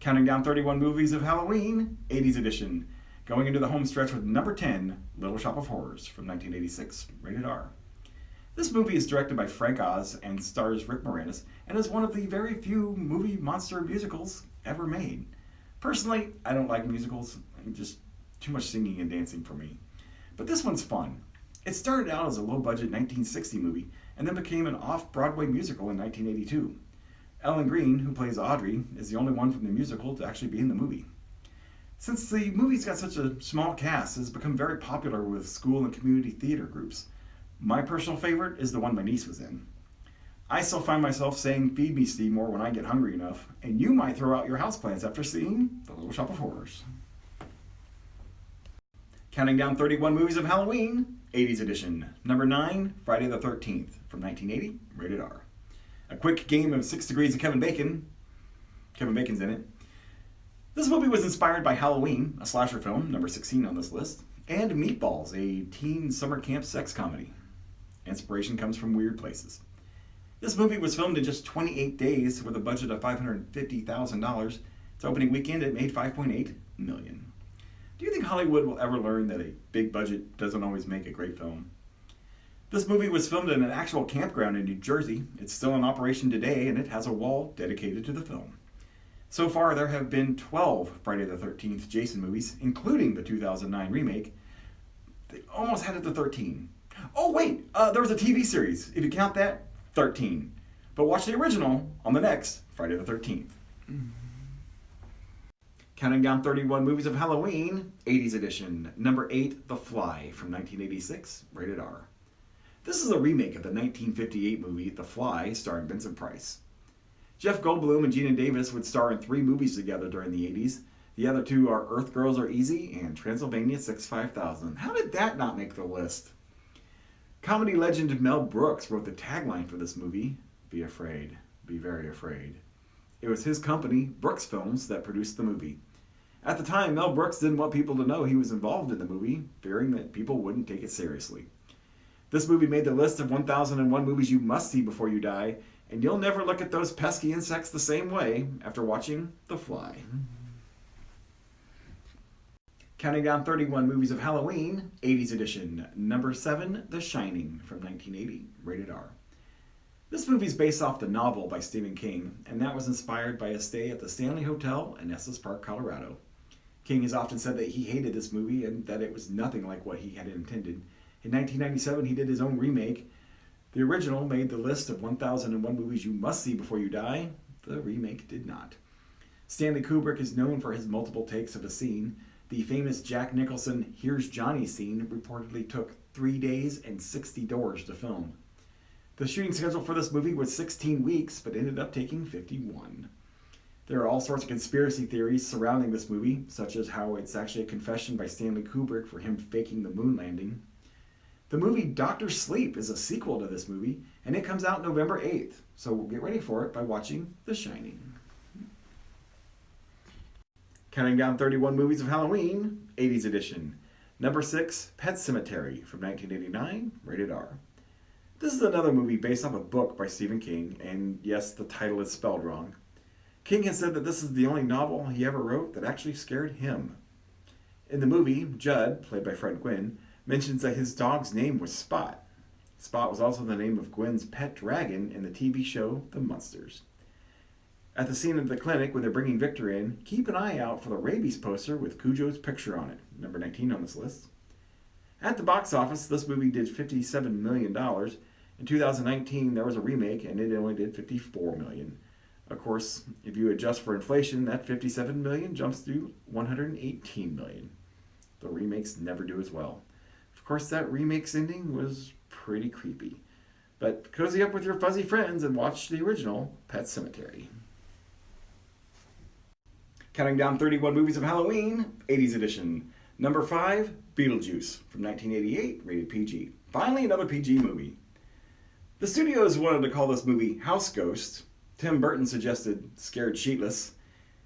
Counting down 31 movies of Halloween, 80's edition. Going into the home stretch with number 10, Little Shop of Horrors from 1986, rated R. This movie is directed by Frank Oz and stars Rick Moranis and is one of the very few movie monster musicals ever made. Personally, I don't like musicals, just too much singing and dancing for me. But this one's fun. It started out as a low-budget 1960 movie and then became an off-Broadway musical in 1982. Ellen Greene, who plays Audrey, is the only one from the musical to actually be in the movie. Since the movie's got such a small cast, it has become very popular with school and community theater groups. My personal favorite is the one my niece was in. I still find myself saying "Feed me, Seymour" when I get hungry enough, and you might throw out your houseplants after seeing The Little Shop of Horrors. Counting down 31 movies of Halloween, 80's edition. Number 9, Friday the 13th, from 1980, rated R. A quick game of 6 Degrees of Kevin Bacon. Kevin Bacon's in it. This movie was inspired by Halloween, a slasher film, number 16 on this list, and Meatballs, a teen summer camp sex comedy. Inspiration comes from weird places. This movie was filmed in just 28 days with a budget of $550,000. Its opening weekend, it made $5.8 million. Do you think Hollywood will ever learn that a big budget doesn't always make a great film? This movie was filmed in an actual campground in New Jersey. It's still in operation today, and it has a wall dedicated to the film. So far, there have been 12 Friday the 13th Jason movies, including the 2009 remake. They almost had it to 13. Oh, wait, there was a TV series. If you count that, 13. But watch the original on the next Friday the 13th. Counting down 31 movies of Halloween, 80's edition. Number 8, The Fly from 1986, rated R. This is a remake of the 1958 movie The Fly, starring Vincent Price. Jeff Goldblum and Gina Davis would star in 3 movies together during the 80s. The other 2 are Earth Girls Are Easy and Transylvania 65000. How did that not make the list? Comedy legend Mel Brooks wrote the tagline for this movie, "Be afraid, be very afraid." It was his company, Brooks Films, that produced the movie. At the time, Mel Brooks didn't want people to know he was involved in the movie, fearing that people wouldn't take it seriously. This movie made the list of 1001 movies you must see before you die, and you'll never look at those pesky insects the same way after watching The Fly. Counting down 31 movies of Halloween, 80's edition. Number 7, The Shining from 1980, rated R. This movie is based off the novel by Stephen King, and that was inspired by a stay at the Stanley Hotel in Estes Park, Colorado. King has often said that he hated this movie and that it was nothing like what he had intended. In 1997, he did his own remake. The original made the list of 1001 movies you must see before you die. The remake did not. Stanley Kubrick is known for his multiple takes of a scene. The famous Jack Nicholson "Here's Johnny" scene reportedly took 3 days and 60 doors to film. The shooting schedule for this movie was 16 weeks, but ended up taking 51. There are all sorts of conspiracy theories surrounding this movie, such as how it's actually a confession by Stanley Kubrick for him faking the moon landing. The movie Dr. Sleep is a sequel to this movie, and it comes out November 8th, so get ready for it by watching The Shining. Counting down 31 movies of Halloween, 80's edition. Number 6, Pet Sematary from 1989, rated R. This is another movie based off a book by Stephen King, and yes, the title is spelled wrong. King has said that this is the only novel he ever wrote that actually scared him. In the movie, Judd, played by Fred Gwynn, mentions that his dog's name was Spot. Spot was also the name of Gwen's pet dragon in the TV show The Munsters. At the scene of the clinic when they're bringing Victor in, keep an eye out for the rabies poster with Cujo's picture on it, number 19 on this list. At the box office, this movie did $57 million. In 2019, there was a remake, and it only did $54 million. Of course, if you adjust for inflation, that $57 million jumps to $118 million. The remakes never do as well. Of course, that remake's ending was pretty creepy. But cozy up with your fuzzy friends and watch the original Pet Sematary. Counting down 31 movies of Halloween, 80's edition. Number 5, Beetlejuice from 1988, rated PG. Finally, another PG movie. The studios wanted to call this movie House Ghost. Tim Burton suggested Scared Sheetless,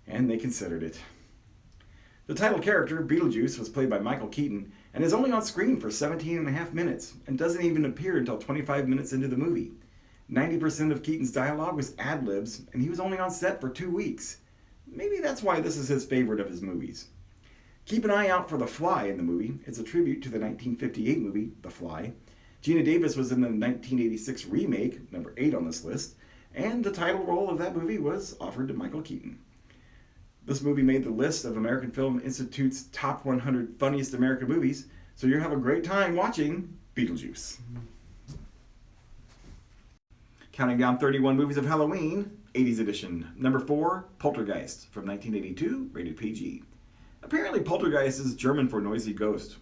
and they considered it. The title character, Beetlejuice, was played by Michael Keaton and is only on screen for 17 and a half minutes and doesn't even appear until 25 minutes into the movie. 90% of Keaton's dialogue was ad-libs, and he was only on set for 2 weeks. Maybe that's why this is his favorite of his movies. Keep an eye out for The Fly in the movie. It's a tribute to the 1958 movie, The Fly. Gina Davis was in the 1986 remake, number 8 on this list, and the title role of that movie was offered to Michael Keaton. This movie made the list of American Film Institute's top 100 funniest American movies, so you'll have a great time watching Beetlejuice. Counting down 31 movies of Halloween, 80's edition. Number 4, Poltergeist from 1982, rated PG. Apparently Poltergeist is German for noisy ghost.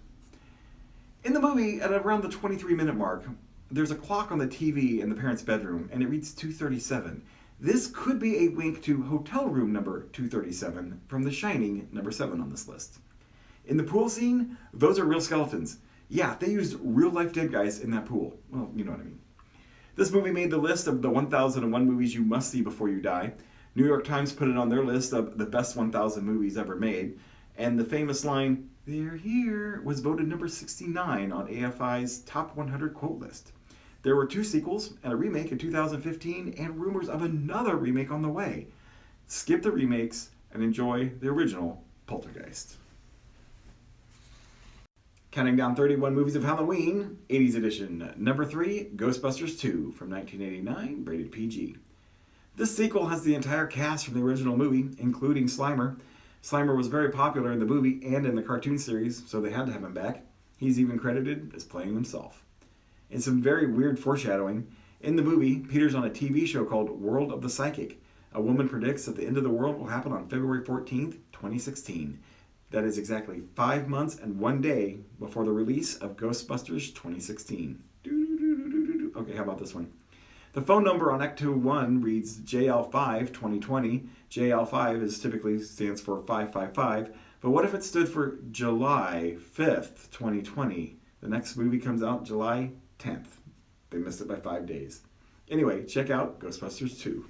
In the movie, at around the 23-minute mark, there's a clock on the TV in the parents' bedroom, and it reads 2:37. This could be a wink to hotel room number 237 from The Shining, number 7 on this list. In the pool scene, those are real skeletons. Yeah, they used real-life dead guys in that pool. Well, you know what I mean. This movie made the list of the 1001 movies you must see before you die. New York Times put it on their list of the best 1000 movies ever made. And the famous line, "They're here," was voted number 69 on AFI's top 100 quote list. There were 2 sequels and a remake in 2015 and rumors of another remake on the way. Skip the remakes and enjoy the original Poltergeist. Counting down 31 movies of Halloween, 80's edition. Number 3, Ghostbusters II from 1989, rated PG. This sequel has the entire cast from the original movie, including Slimer. Slimer was very popular in the movie and in the cartoon series, so they had to have him back. He's even credited as playing himself. In some very weird foreshadowing, in the movie, Peter's on a TV show called World of the Psychic. A woman predicts that the end of the world will happen on February 14th, 2016. That is exactly 5 months and 1 day before the release of Ghostbusters 2016. Okay, how about this one? The phone number on Ecto 1 reads JL5 2020. JL5 typically stands for 555. But what if it stood for July 5th, 2020? The next movie comes out July 10th. They missed it by 5 days. Anyway, check out Ghostbusters 2.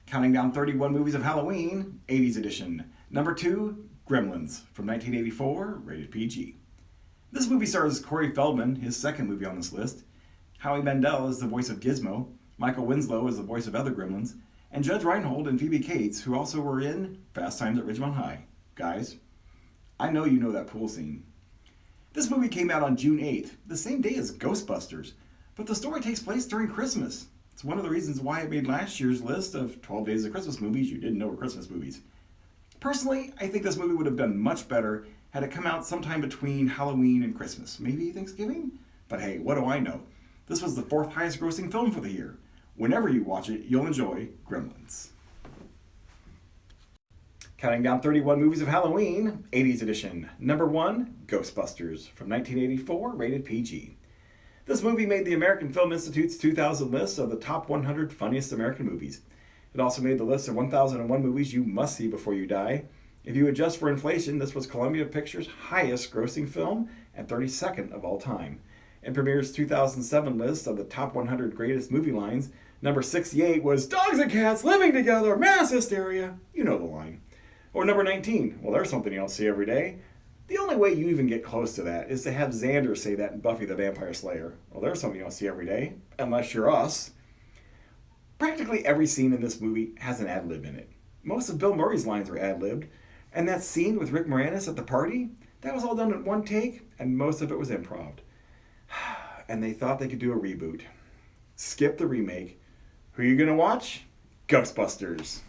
Counting down 31 movies of Halloween, 80's edition. Number 2, Gremlins from 1984, rated PG. This movie stars Corey Feldman, his second movie on this list. Howie Mandel is the voice of Gizmo. Michael Winslow is the voice of other Gremlins. And Judge Reinhold and Phoebe Cates, who also were in Fast Times at Ridgemont High. Guys, I know you know that pool scene. This movie came out on June 8th, the same day as Ghostbusters, but the story takes place during Christmas. It's one of the reasons why it made last year's list of 12 Days of Christmas movies you didn't know were Christmas movies. Personally, I think this movie would have done much better had it come out sometime between Halloween and Christmas. Maybe Thanksgiving? But hey, what do I know? This was the 4th highest grossing film for the year. Whenever you watch it, you'll enjoy Gremlins. Counting down 31 movies of Halloween, 80's edition. Number 1, Ghostbusters from 1984, rated PG. This movie made the American Film Institute's 2000 list of the top 100 funniest American movies. It also made the list of 1001 movies you must see before you die. If you adjust for inflation, this was Columbia Pictures' highest grossing film and 32nd of all time. In Premiere's 2007 list of the top 100 greatest movie lines, number 68 was "Dogs and cats living together, mass hysteria." You know the line. Or number 19, well, there's something you don't see every day. The only way you even get close to that is to have Xander say that in Buffy the Vampire Slayer. Well, there's something you don't see every day, unless you're us. Practically every scene in this movie has an ad-lib in it. Most of Bill Murray's lines are ad-libbed. And that scene with Rick Moranis at the party, that was all done in one take, and most of it was improv. And they thought they could do a reboot. Skip the remake. Who are you going to watch? Ghostbusters.